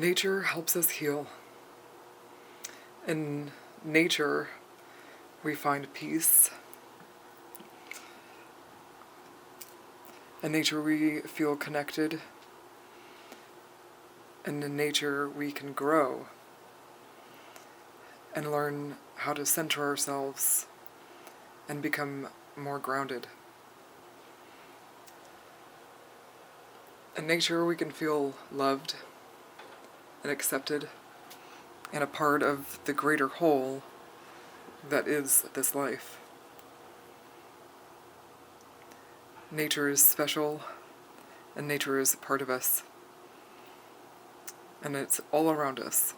Nature helps us heal. In nature, we find peace. In nature, we feel connected. And in nature, we can grow and learn how to center ourselves and become more grounded. In nature, we can feel loved and accepted and a part of the greater whole that is this life. Nature is special, and nature is a part of us, and it's all around us.